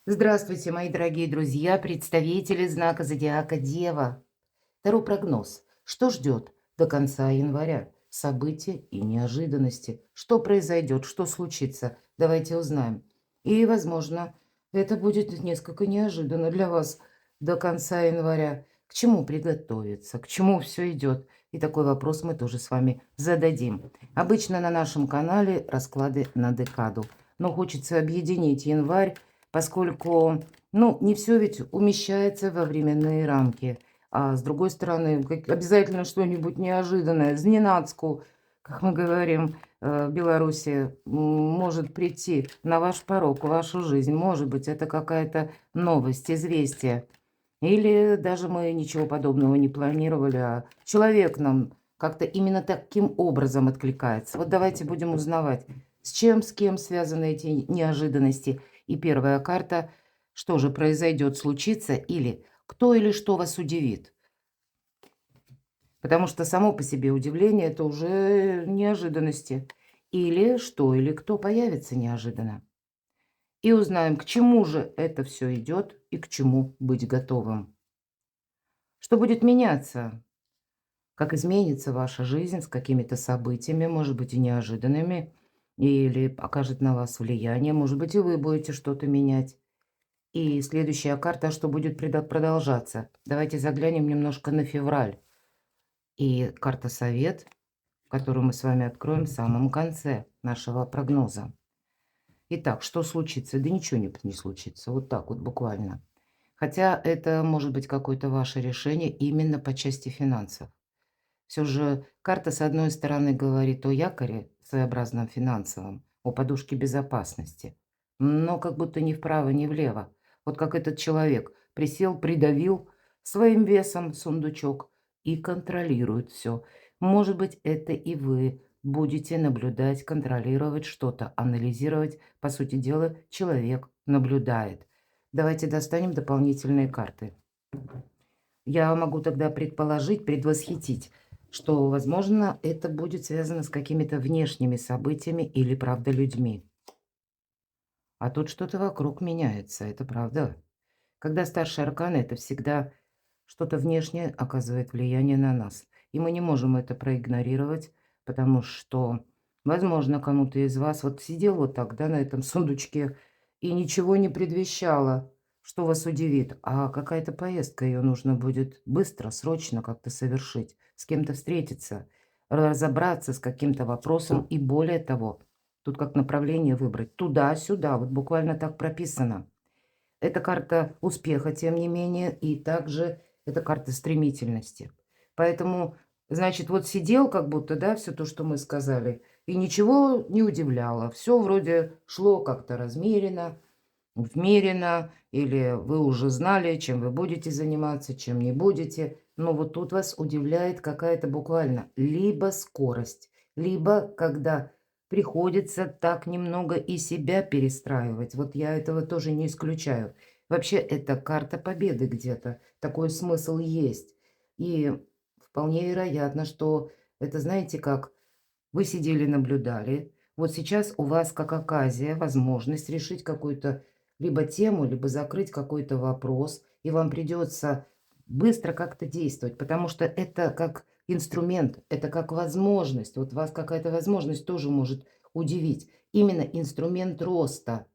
Здравствуйте, мои дорогие друзья, представители знака зодиака Дева. Второй прогноз. Что ждет до конца января? События и неожиданности. Что произойдет, что случится? Давайте узнаем. И, возможно, это будет несколько неожиданно для вас до конца января. К чему приготовиться? К чему все идет? И такой вопрос мы тоже с вами зададим. Обычно на нашем канале расклады на декаду. Но хочется объединить январь, поскольку, не все ведь умещается во временные рамки. А с другой стороны, обязательно что-нибудь неожиданное, зненацку, как мы говорим, в Беларуси, может прийти на ваш порог, в вашу жизнь. Может быть, это какая-то новость, известие. Или даже мы ничего подобного не планировали, а человек нам как-то именно таким образом откликается. Вот давайте будем узнавать, с чем, с кем связаны эти неожиданности. И первая карта, что же произойдет, случится, или кто или что вас удивит. Потому что само по себе удивление – это уже неожиданности. Или что, или кто появится неожиданно. И узнаем, к чему же это все идет и к чему быть готовым. Что будет меняться, как изменится ваша жизнь с какими-то событиями, может быть, и неожиданными, или окажет на вас влияние, может быть, и вы будете что-то менять. И следующая карта, что будет продолжаться. Давайте заглянем немножко на февраль. И карта совет, которую мы с вами откроем в самом конце нашего прогноза. Итак, что случится? Да ничего не случится. Вот так вот буквально. Хотя это может быть какое-то ваше решение именно по части финансов. Все же карта, с одной стороны, говорит о якоре своеобразном финансовом, о подушке безопасности, но как будто ни вправо, ни влево. Вот как этот человек присел, придавил своим весом сундучок и контролирует все. Может быть, это и вы будете наблюдать, контролировать что-то, анализировать. По сути дела, человек наблюдает. Давайте достанем дополнительные карты. Я могу тогда предположить, предвосхитить, что, возможно, это будет связано с какими-то внешними событиями или, правда, людьми. А тут что-то вокруг меняется, это правда. Когда старшие арканы, это всегда что-то внешнее оказывает влияние на нас. И мы не можем это проигнорировать, потому что, возможно, кому-то из вас вот сидел вот так, да, на этом сундучке, и ничего не предвещало, что вас удивит. А какая-то поездка, ее нужно будет быстро, срочно как-то совершить, с кем-то встретиться, разобраться с каким-то вопросом. И более того, тут как направление выбрать, туда-сюда, вот буквально так прописано. Это карта успеха, тем не менее, и также это карта стремительности. Поэтому, значит, вот сидел как будто, да, все то, что мы сказали, и ничего не удивляло. Все вроде шло как-то размеренно, вмеренно, или вы уже знали, чем вы будете заниматься, чем не будете. Но вот тут вас удивляет какая-то буквально либо скорость, либо когда приходится так немного и себя перестраивать. Вот я этого тоже не исключаю. Вообще, это карта победы где-то. Такой смысл есть. И вполне вероятно, что это, знаете, как вы сидели, наблюдали. Вот сейчас у вас как оказия, возможность решить какую-то либо тему, либо закрыть какой-то вопрос, и вам придется быстро как-то действовать, потому что это как инструмент, это как возможность. Вот вас какая-то возможность тоже может удивить. Именно инструмент роста.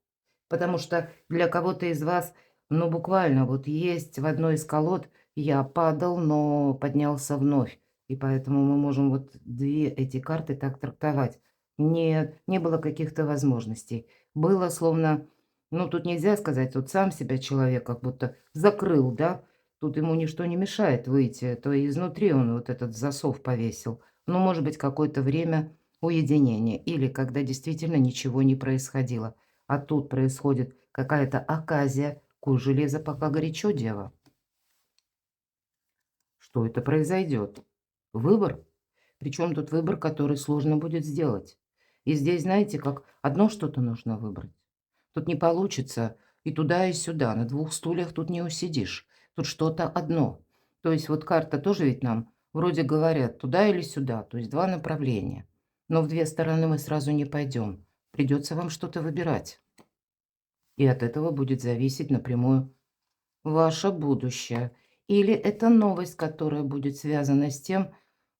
Потому что для кого-то из вас, буквально вот есть в одной из колод «я падал, но поднялся вновь». И поэтому мы можем вот 2 эти карты так трактовать. Не было каких-то возможностей. Было словно, тут нельзя сказать, вот сам себя человек как будто закрыл, да. Тут ему ничто не мешает выйти, то и изнутри он вот этот засов повесил. Ну, может быть, какое-то время уединения или когда действительно ничего не происходило. А тут происходит какая-то оказия, куй железо пока горячо, дева. Что это произойдет? Выбор. Причем тут выбор, который сложно будет сделать. И здесь, знаете, как одно что-то нужно выбрать. Тут не получится и туда, и сюда. На двух стульях тут не усидишь. Тут что-то одно. То есть вот карта тоже ведь нам вроде говорят туда или сюда. То есть два направления. Но в две стороны мы сразу не пойдем. Придется вам что-то выбирать. И от этого будет зависеть напрямую ваше будущее. Или это новость, которая будет связана с тем,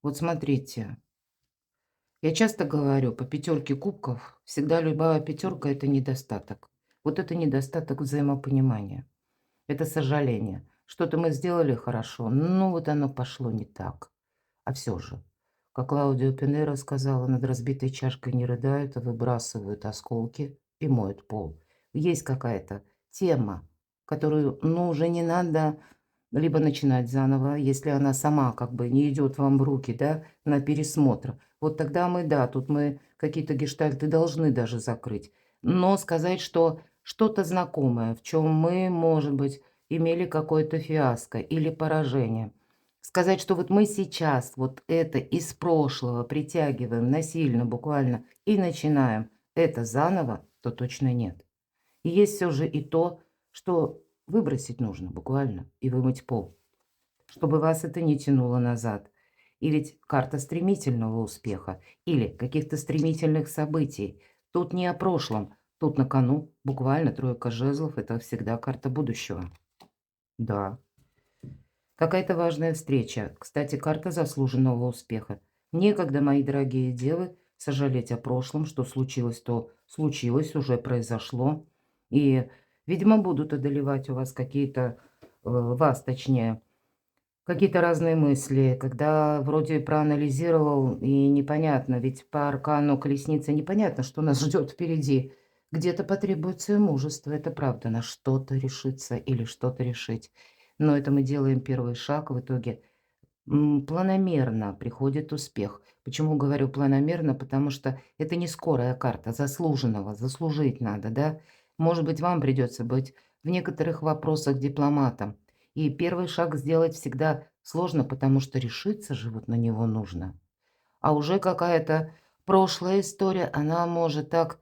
вот смотрите, я часто говорю, по пятерке кубков всегда любая пятерка – это недостаток. Вот это недостаток взаимопонимания, это сожаление. Что-то мы сделали хорошо, но вот оно пошло не так. А все же, как Клаудио Пинейро сказала, над разбитой чашкой не рыдают, а выбрасывают осколки и моют пол. Есть какая-то тема, которую, ну, уже не надо либо начинать заново, если она сама как бы не идет вам в руки, да, на пересмотр. Вот тогда мы, да, тут мы какие-то гештальты должны даже закрыть. Но сказать, что что-то знакомое, в чем мы, может быть, имели какое-то фиаско или поражение. Сказать, что вот мы сейчас вот это из прошлого притягиваем насильно, буквально, и начинаем это заново, то точно нет. И есть все же и то, что выбросить нужно буквально и вымыть пол, чтобы вас это не тянуло назад. И ведь карта стремительного успеха или каких-то стремительных событий. Тут не о прошлом, тут на кону буквально тройка жезлов – это всегда карта будущего. Да. Какая-то важная встреча. Кстати, карта заслуженного успеха. Некогда, мои дорогие девы, сожалеть о прошлом, что случилось, то случилось, уже произошло. И, видимо, будут одолевать у вас какие-то, вас точнее, какие-то разные мысли, когда вроде проанализировал и непонятно, ведь по аркану колесницы непонятно, что нас ждет впереди. Где-то потребуется и мужество, это правда, на что-то решиться или что-то решить. Но это мы делаем первый шаг, в итоге планомерно приходит успех. Почему говорю планомерно? Потому что это не скорая карта заслуженного, заслужить надо, да? Может быть, вам придется быть в некоторых вопросах дипломатом. И первый шаг сделать всегда сложно, потому что решиться же вот на него нужно. А уже какая-то прошлая история, она может так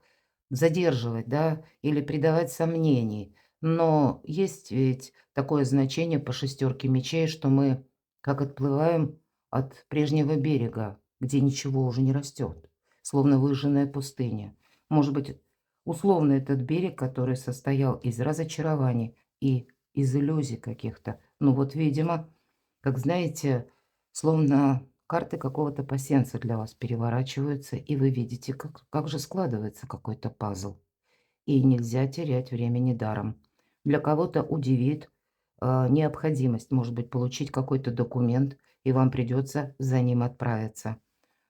задерживать, да, или придавать сомнений. Но есть ведь такое значение по шестерке мечей, что мы как отплываем от прежнего берега, где ничего уже не растет, словно выжженная пустыня. Может быть, условно этот берег, который состоял из разочарований и из иллюзий каких-то. Ну вот, видимо, как знаете, словно карты какого-то пасьянса для вас переворачиваются, и вы видите, как же складывается какой-то пазл. И нельзя терять времени даром. Для кого-то удивит необходимость, может быть, получить какой-то документ, и вам придется за ним отправиться.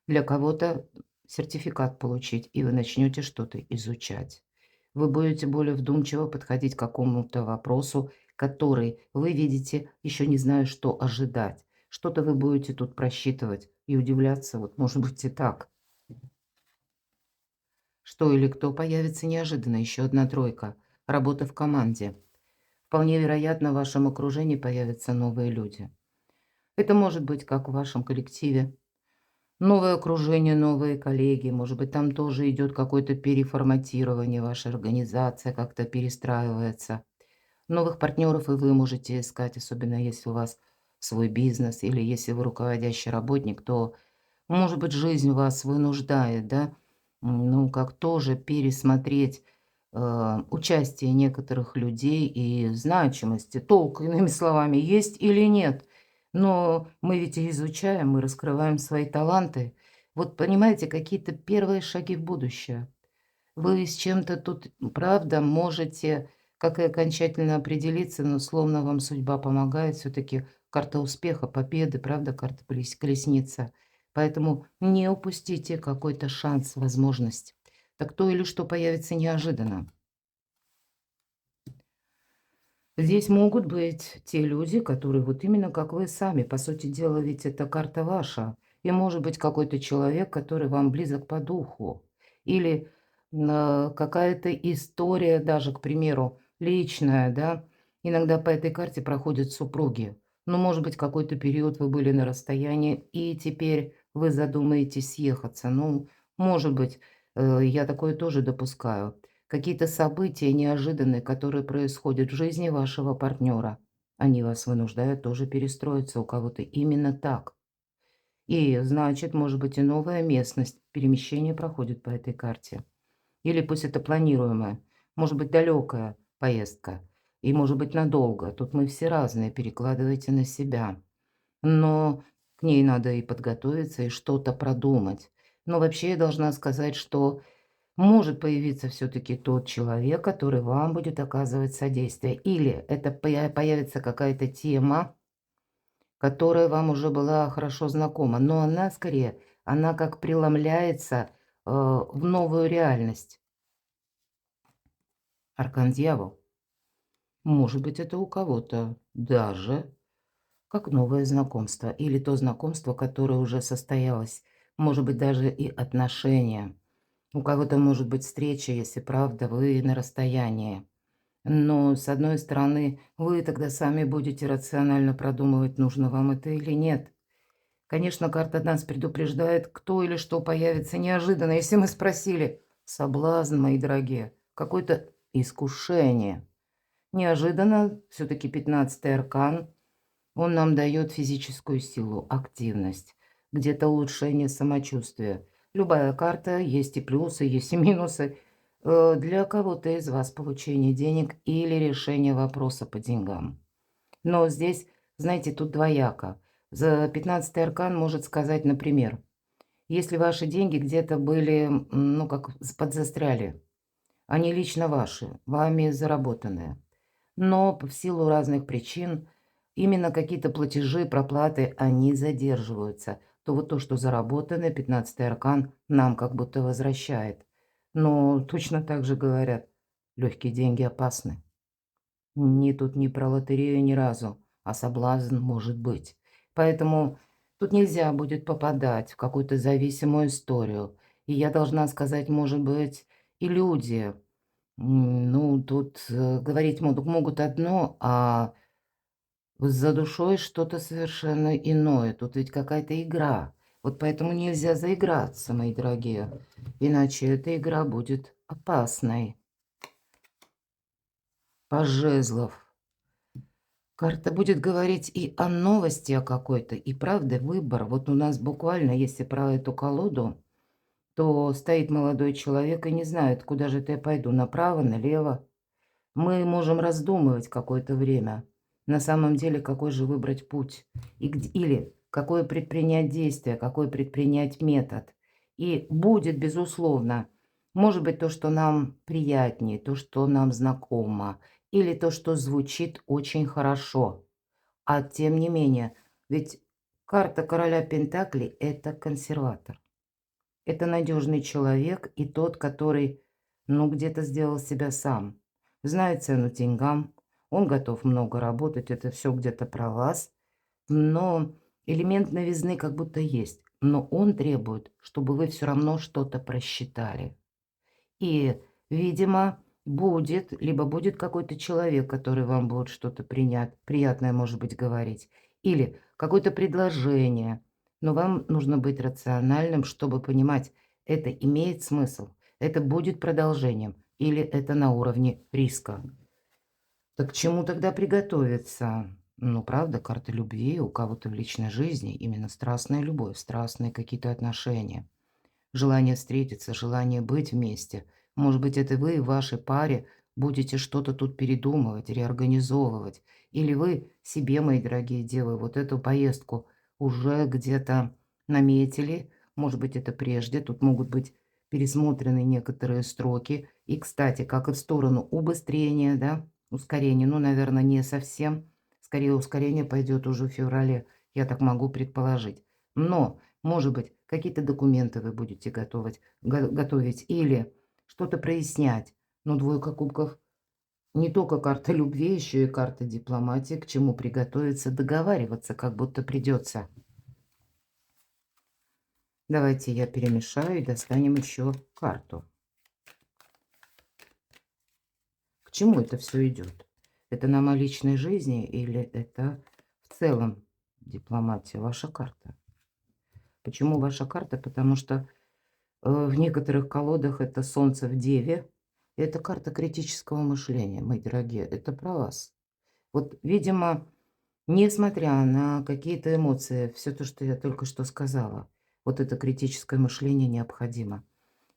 Для кого-то сертификат получить, и вы начнете что-то изучать. Вы будете более вдумчиво подходить к какому-то вопросу, который вы видите, еще не зная, что ожидать. Что-то вы будете тут просчитывать и удивляться, вот может быть и так. Что или кто появится неожиданно, еще одна тройка. Работа в команде. Вполне вероятно, в вашем окружении появятся новые люди. Это может быть как в вашем коллективе, новое окружение, новые коллеги. Может быть, там тоже идет какое-то переформатирование, ваша организация как-то перестраивается. Новых партнеров и вы можете искать, особенно если у вас свой бизнес или если вы руководящий работник, то, может быть, жизнь вас вынуждает, да, ну, как тоже пересмотреть участие некоторых людей и значимости. Толк, иными словами, есть или нет. Но мы ведь и изучаем, мы раскрываем свои таланты. Вот понимаете, какие-то первые шаги в будущее. Вы с чем-то тут, правда, можете, как и окончательно определиться, но словно вам судьба помогает. Все-таки карта успеха, победы, правда, карта колесница. Поэтому не упустите какой-то шанс, возможность. Так то или что появится неожиданно. Здесь могут быть те люди, которые вот именно как вы сами. По сути дела, ведь это карта ваша. И может быть какой-то человек, который вам близок по духу. Или какая-то история даже, к примеру, личная, да. Иногда по этой карте проходят супруги. Ну, может быть, какой-то период вы были на расстоянии, и теперь вы задумаетесь съехаться. Ну, может быть, я такое тоже допускаю. Какие-то события неожиданные, которые происходят в жизни вашего партнера, они вас вынуждают тоже перестроиться у кого-то именно так. И значит, может быть, и новая местность, перемещение проходит по этой карте. Или пусть это планируемое. Может быть, далекая поездка. И может быть надолго. Тут мы все разные, перекладывайте на себя. Но к ней надо и подготовиться, и что-то продумать. Но вообще я должна сказать, что может появиться все-таки тот человек, который вам будет оказывать содействие. Или это появится какая-то тема, которая вам уже была хорошо знакома, но она скорее, она как преломляется в новую реальность. Аркан Дьявол. Может быть, это у кого-то даже как новое знакомство или то знакомство, которое уже состоялось. Может быть, даже и отношения. У кого-то может быть встреча, если правда вы на расстоянии. Но, с одной стороны, вы тогда сами будете рационально продумывать, нужно вам это или нет. Конечно, карта нас предупреждает, кто или что появится неожиданно. Если мы спросили, соблазн, мои дорогие, какое-то искушение. Неожиданно, все-таки 15-й аркан, он нам дает физическую силу, активность, где-то улучшение самочувствия. Любая карта, есть и плюсы, есть и минусы. Для кого-то из вас получение денег или решение вопроса по деньгам. Но здесь, знаете, тут двояко. За 15-й аркан может сказать, например, если ваши деньги где-то были, ну, как подзастряли, они лично ваши, вами заработанные. Но в силу разных причин именно какие-то платежи, проплаты, они задерживаются. То вот то, что заработано, 15-й аркан нам как будто возвращает. Но точно так же говорят, легкие деньги опасны. Ни тут ни про лотерею ни разу, а соблазн может быть. Поэтому тут нельзя будет попадать в какую-то зависимую историю. И я должна сказать, может быть, и люди, ну, тут говорить могут одно, а за душой что-то совершенно иное. Тут ведь какая-то игра. Вот поэтому нельзя заиграться, мои дорогие. Иначе эта игра будет опасной. Паж жезлов. Карта будет говорить и о новости о какой-то, и правда выбор. Вот у нас буквально, если про эту колоду, то стоит молодой человек и не знает, куда же это я пойду, направо, налево. Мы можем раздумывать какое-то время. На самом деле, какой же выбрать путь? Или какое предпринять действие, какой предпринять метод. И будет, безусловно, может быть, то, что нам приятнее, то, что нам знакомо, или то, что звучит очень хорошо. А тем не менее, ведь карта короля Пентаклей– это консерватор. Это надежный человек и тот, который, ну, где-то сделал себя сам. Знает цену деньгам, он готов много работать, это все где-то про вас. Но элемент новизны как будто есть. Но он требует, чтобы вы все равно что-то просчитали. И, видимо, либо будет какой-то человек, который вам будет что-то приятное, может быть, говорить, или какое-то предложение. Но вам нужно быть рациональным, чтобы понимать, это имеет смысл, это будет продолжением, или это на уровне риска. Так к чему тогда приготовиться? Ну, правда, карта любви у кого-то в личной жизни, именно страстная любовь, страстные какие-то отношения. Желание встретиться, желание быть вместе. Может быть, это вы в вашей паре будете что-то тут передумывать, реорганизовывать. Или вы себе, мои дорогие девы, вот эту поездку уже где-то наметили. Может быть, это прежде. Тут могут быть пересмотрены некоторые строки. И, кстати, как и в сторону убыстрения, да, ускорения. Ну, наверное, не совсем. Скорее, ускорение пойдет уже в феврале. Я так могу предположить. Но может быть, какие-то документы вы будете готовить или что-то прояснять. Но двойка кубков не только карта любви, еще и карта дипломатии, к чему приготовиться, договариваться, как будто придется. Давайте я перемешаю и достанем еще карту. К чему это все идет? Это нам о личной жизни или это в целом дипломатия? Ваша карта. Почему ваша карта? Потому что в некоторых колодах это Солнце в Деве. Это карта критического мышления, мои дорогие. Это про вас. Вот, видимо, несмотря на какие-то эмоции, все то, что я только что сказала, вот это критическое мышление необходимо.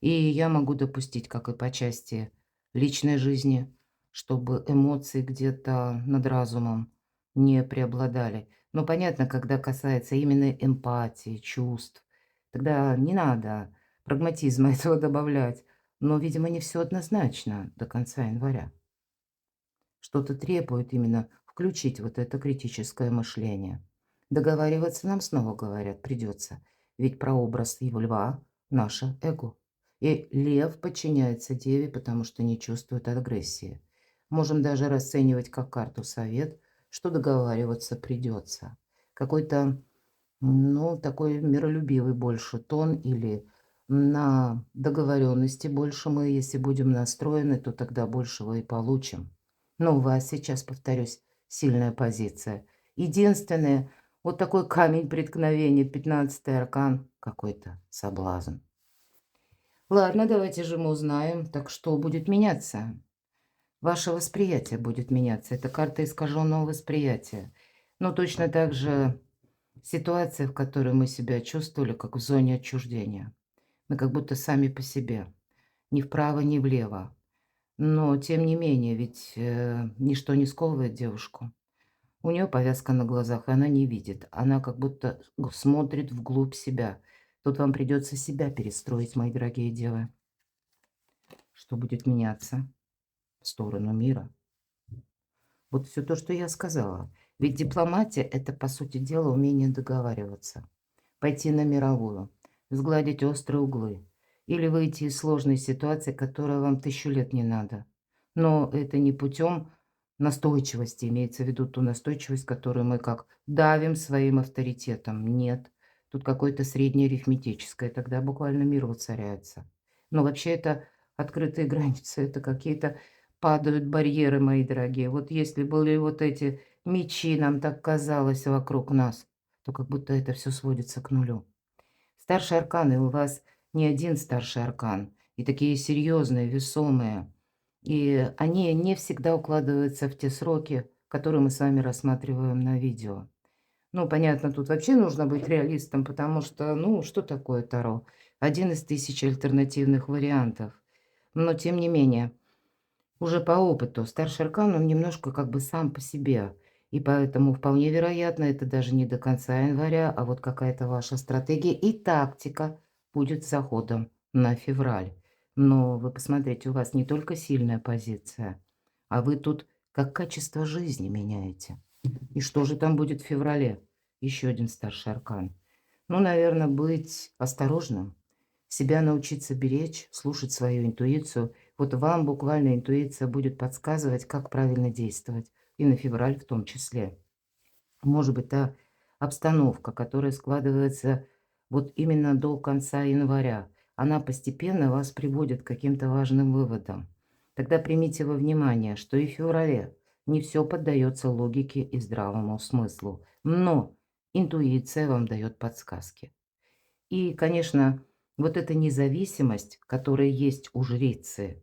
И я могу допустить, как и по части личной жизни, чтобы эмоции где-то над разумом не преобладали. Но понятно, когда касается именно эмпатии, чувств, тогда не надо прагматизма этого добавлять. Но, видимо, не все однозначно до конца января. Что-то требует именно включить вот это критическое мышление. Договариваться нам снова говорят придется, ведь прообраз его льва– наше эго. И лев подчиняется деве, потому что не чувствует агрессии. Можем даже расценивать как карту совет, что договариваться придется. Какой-то, ну, такой миролюбивый больше тон или на договоренности больше мы, если будем настроены, то тогда большего и получим. Но у вас сейчас, повторюсь, сильная позиция. Единственное, вот такой камень преткновения, 15-й аркан, какой-то соблазн. Ладно, давайте же мы узнаем, так что будет меняться? Ваше восприятие будет меняться. Это карта искаженного восприятия. Но точно так же ситуация, в которой мы себя чувствовали, как в зоне отчуждения. Мы как будто сами по себе. Ни вправо, ни влево. Но, тем не менее, ведь ничто не сковывает девушку. У нее повязка на глазах, и она не видит. Она как будто смотрит вглубь себя. Тут вам придется себя перестроить, мои дорогие девы. Что будет меняться в сторону мира. Вот все то, что я сказала. Ведь дипломатия– это, по сути дела, умение договариваться. Пойти на мировую, сгладить острые углы. Или выйти из сложной ситуации, которая вам 1000 лет не надо. Но это не путем настойчивости, имеется в виду ту настойчивость, которую мы как давим своим авторитетом. Нет, тут какое-то среднее арифметическое, тогда буквально мир воцаряется. Но вообще это открытые границы, это какие-то падают барьеры, мои дорогие. Вот если были вот эти мечи, нам так казалось, вокруг нас, то как будто это все сводится к нулю. Старшие арканы, у вас не один старший аркан, и такие серьезные, весомые. И они не всегда укладываются в те сроки, которые мы с вами рассматриваем на видео. Ну, понятно, тут вообще нужно быть реалистом, потому что, ну, что такое Таро? Один из тысячи альтернативных вариантов. Но, тем не менее, уже по опыту старший аркан, он немножко как бы сам по себе. И поэтому вполне вероятно, это даже не до конца января, а вот какая-то ваша стратегия и тактика будет с заходом на февраль. Но вы посмотрите, у вас не только сильная позиция, а вы тут как качество жизни меняете. И что же там будет в феврале? Еще один старший аркан. Ну, наверное, быть осторожным, себя научиться беречь, слушать свою интуицию. Вот вам буквально интуиция будет подсказывать, как правильно действовать. И на февраль в том числе. Может быть, та обстановка, которая складывается вот именно до конца января, она постепенно вас приводит к каким-то важным выводам. Тогда примите во внимание, что и в феврале не все поддается логике и здравому смыслу, но интуиция вам дает подсказки. И, конечно, вот эта независимость, которая есть у жрицы,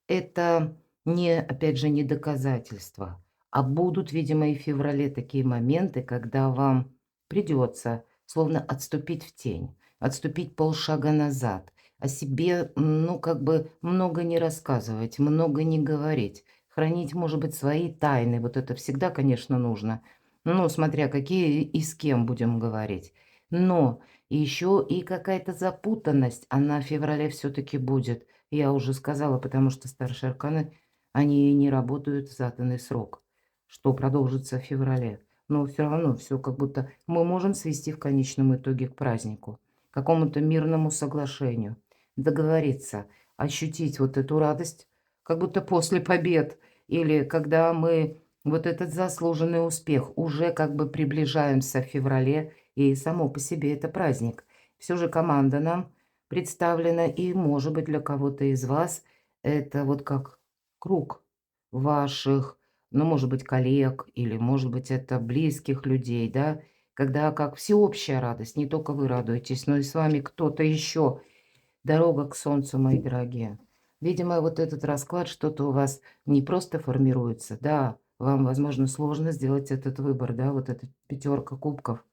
это не, опять же, не доказательство, а будут, видимо, и в феврале такие моменты, когда вам придется словно отступить в тень, отступить полшага назад, о себе, ну, как бы много не рассказывать, много не говорить, хранить, может быть, свои тайны. Вот это всегда, конечно, нужно. Ну, смотря какие и с кем будем говорить. Но еще и какая-то запутанность, она в феврале все-таки будет. Я уже сказала, потому что старшие арканы, они не работают в заданный срок, что продолжится в феврале. Но все равно все как будто мы можем свести в конечном итоге к празднику, к какому-то мирному соглашению, договориться, ощутить вот эту радость, как будто после побед, или когда мы вот этот заслуженный успех уже как бы приближаемся в феврале, и само по себе это праздник. Все же команда нам представлена, и, может быть, для кого-то из вас это вот как круг ваших, ну, может быть, коллег или, может быть, это близких людей, да, когда как всеобщая радость, не только вы радуетесь, но и с вами кто-то еще. Дорога к солнцу, мои дорогие. Видимо, вот этот расклад, что-то у вас не просто формируется, да, вам, возможно, сложно сделать этот выбор, да, вот эта пятерка кубков.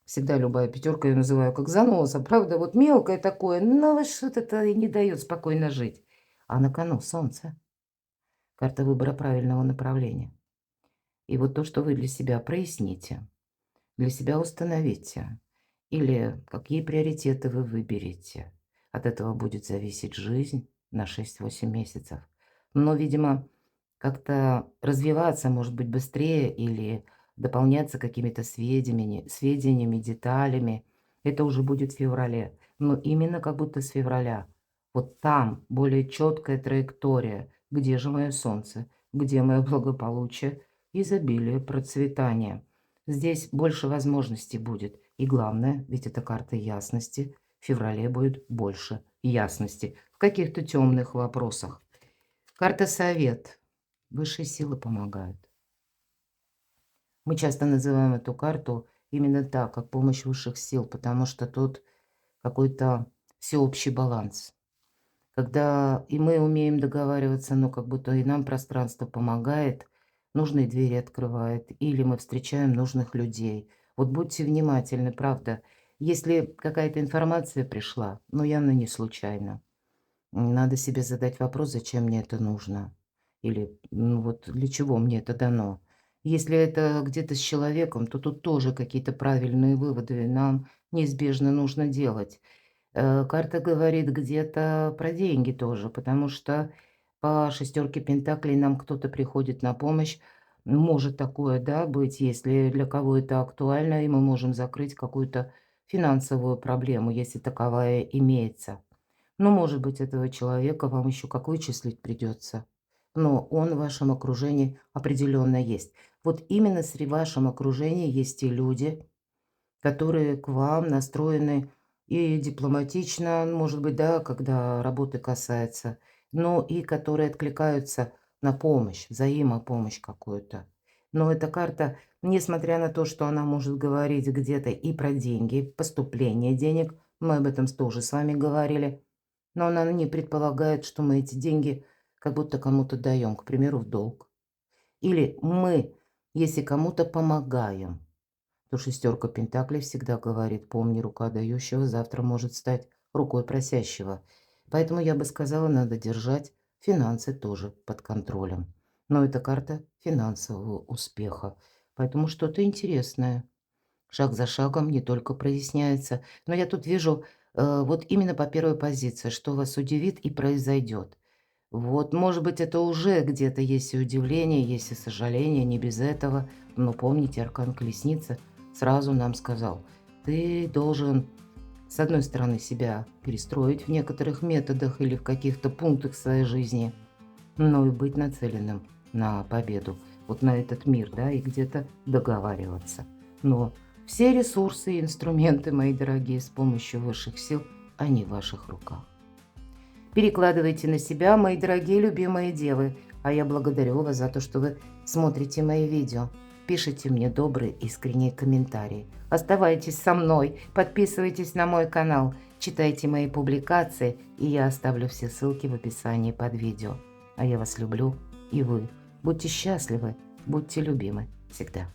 Всегда любая пятерка я называю как заноза, правда, вот мелкое такое, но вот что-то и не дает спокойно жить. а на кону Солнце. Карта выбора правильного направления. И вот то, что вы для себя проясните, для себя установите, или какие приоритеты вы выберете. От этого будет зависеть жизнь на 6-8 месяцев. Но, видимо, как-то развиваться, может быть, быстрее или дополняться какими-то сведениями, деталями. Это уже будет в феврале. Но именно как будто с февраля. Вот там более четкая траектория. Где же мое солнце? Где мое благополучие, изобилие, процветание? Здесь больше возможностей будет. И главное, ведь это карта ясности. В феврале будет больше ясности в каких-то темных вопросах. Карта совет. Высшие силы помогают. Мы часто называем эту карту именно так, как помощь высших сил, потому что тут какой-то всеобщий баланс. Когда и мы умеем договариваться, но как будто и нам пространство помогает, нужные двери открывает, или мы встречаем нужных людей. Вот будьте внимательны, правда. Если какая-то информация пришла, но явно не случайно, надо себе задать вопрос, зачем мне это нужно. Или ну вот для чего мне это дано. Если это где-то с человеком, то тут тоже какие-то правильные выводы нам неизбежно нужно делать. Карта говорит где-то про деньги тоже, потому что по шестерке пентаклей нам кто-то приходит на помощь. Может такое, да, быть, если для кого это актуально, и мы можем закрыть какую-то финансовую проблему, если таковая имеется. Ну, может быть, этого человека вам еще как вычислить придется. Но он в вашем окружении определенно есть. Вот именно среди вашем окружении есть те люди, которые к вам настроены и дипломатично, может быть, да, когда работы касается, но и которые откликаются на помощь, взаимопомощь какую-то. Но эта карта, несмотря на то, что она может говорить где-то и про деньги, поступление денег, мы об этом тоже с вами говорили, но она не предполагает, что мы эти деньги как будто кому-то даем, к примеру, в долг. Или мы, если кому-то помогаем, то шестерка пентаклей всегда говорит: помни, рука дающего завтра может стать рукой просящего. Поэтому я бы сказала, надо держать финансы тоже под контролем. Но это карта финансового успеха. Поэтому что-то интересное. Шаг за шагом не только проясняется, но я тут вижу вот именно по первой позиции, что вас удивит и произойдет. Вот, может быть, это уже где-то есть и удивление, есть и сожаление, не без этого. Но помните, аркан Колесницы сразу нам сказал: ты должен, с одной стороны, себя перестроить в некоторых методах или в каких-то пунктах своей жизни, но и быть нацеленным на победу, вот на этот мир, да, и где-то договариваться. Но все ресурсы и инструменты, мои дорогие, с помощью высших сил, они в ваших руках. Перекладывайте на себя, мои дорогие любимые девы. А я благодарю вас за то, что вы смотрите мои видео. Пишите мне добрые, искренние комментарии. Оставайтесь со мной, подписывайтесь на мой канал, читайте мои публикации, и я оставлю все ссылки в описании под видео. А я вас люблю, и вы. Будьте счастливы, будьте любимы всегда.